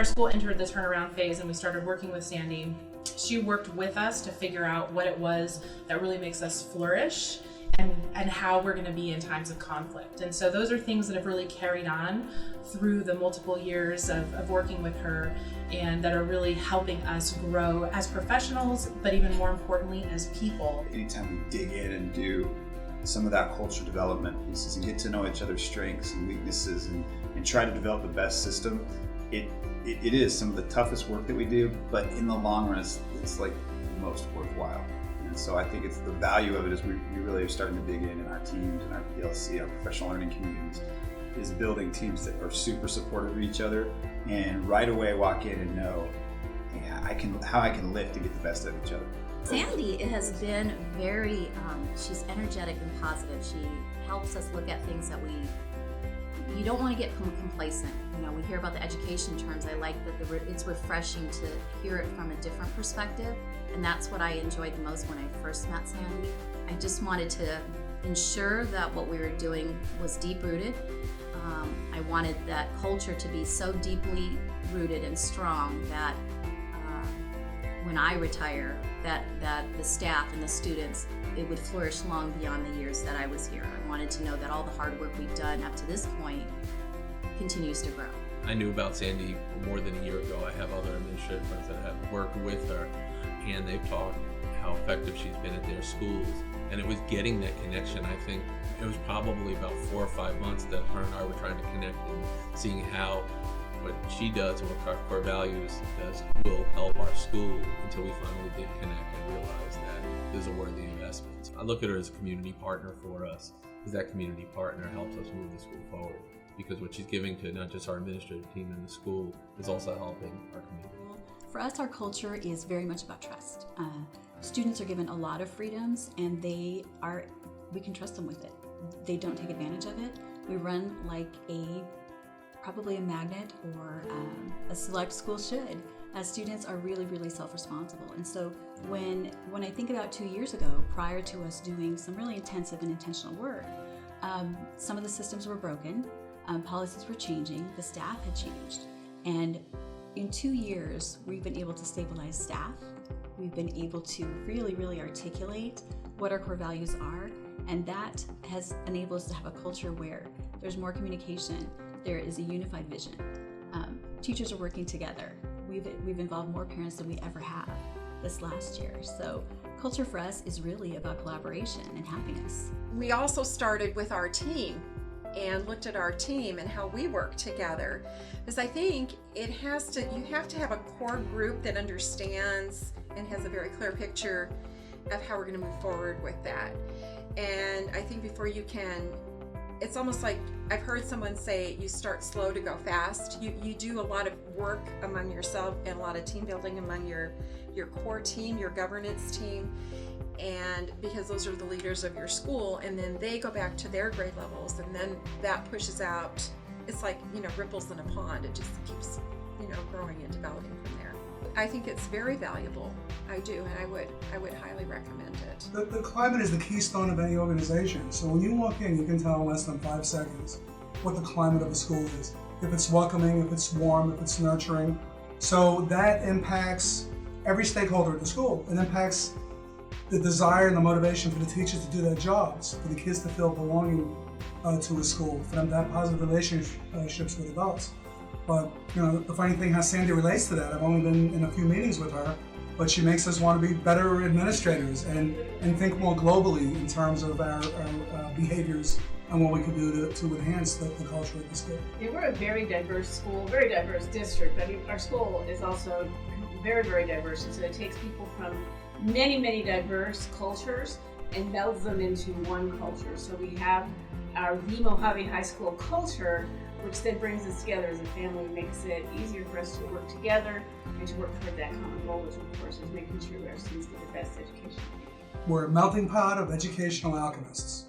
our school entered the turnaround phase and we started working with Sandi, she worked with us to figure out what it was that really makes us flourish and how we're going to be in times of conflict. And so those are things that have really carried on through the multiple years of working with her, and that are really helping us grow as professionals, but even more importantly as people. Anytime we dig in and do some of that culture development pieces and get to know each other's strengths and weaknesses and try to develop the best system, it is some of the toughest work that we do, but in the long run it's like the most worthwhile. And so I think it's the value of it is we really are starting to dig in our teams and our PLC, our professional learning communities, is building teams that are super supportive of each other and right away walk in and know how I can lift to get the best out of each other. Sandi has been very, she's energetic and positive. She helps us look at things that you don't want to get complacent. You know, we hear about the education terms. I like that it's refreshing to hear it from a different perspective, and that's what I enjoyed the most when I first met Sandi. I just wanted to ensure that what we were doing was deep-rooted. I wanted that culture to be so deeply rooted and strong that when I retire, that the staff and the students, it would flourish long beyond the years that I was here. I wanted to know that all the hard work we've done up to this point continues to grow. I knew about Sandi more than a year ago. I have other administrative friends that have worked with her, and they've talked how effective she's been at their schools. And it was getting that connection. I think it was probably about 4 or 5 months that her and I were trying to connect and seeing how what she does and what our core values does will help our school, until we finally did connect and realize that this is a worthy investment. I look at her as a community partner for us, because that community partner helps us move the school forward, because what she's giving to not just our administrative team in the school is also helping our community. For us, our culture is very much about trust. Students are given a lot of freedoms, and we can trust them with it. They don't take advantage of it. We run like probably a magnet, or a select school should. Students are really, really self-responsible. And so when I think about 2 years ago, prior to us doing some really intensive and intentional work, some of the systems were broken, policies were changing, the staff had changed. And in 2 years, we've been able to stabilize staff. We've been able to really, really articulate what our core values are. And that has enabled us to have a culture where there's more communication. There is a unified vision. Teachers are working together. We've involved more parents than we ever have this last year. So culture for us is really about collaboration and happiness. We also started with our team and looked at our team and how we work together. Because I think you have to have a core group that understands and has a very clear picture of how we're going to move forward with that. And I think before you can, it's almost like I've heard someone say you start slow to go fast. You do a lot of work among yourself and a lot of team building among your core team, your governance team, and because those are the leaders of your school, and then they go back to their grade levels, and then that pushes out. It's like, ripples in a pond. It just keeps, growing and developing from there. I think it's very valuable. I do, and I would highly recommend it. The climate is the keystone of any organization. So when you walk in, you can tell in less than 5 seconds what the climate of a school is. If it's welcoming, if it's warm, if it's nurturing. So that impacts every stakeholder at the school. It impacts the desire and the motivation for the teachers to do their jobs, for the kids to feel belonging to a school, for them to have positive relationships with adults. But the funny thing, how Sandi relates to that. I've only been in a few meetings with her, but she makes us want to be better administrators and think more globally in terms of our behaviors and what we can do to enhance the culture of the school. Yeah, we're a very diverse school, very diverse district. I mean, our school is also very, very diverse, and so it takes people from many, many diverse cultures and melds them into one culture. So we have our the Mojave High School culture, which then brings us together as a family, makes it easier for us to work together and to work toward that common goal, which of course is making sure our students get the best education. We're a melting pot of educational alchemists.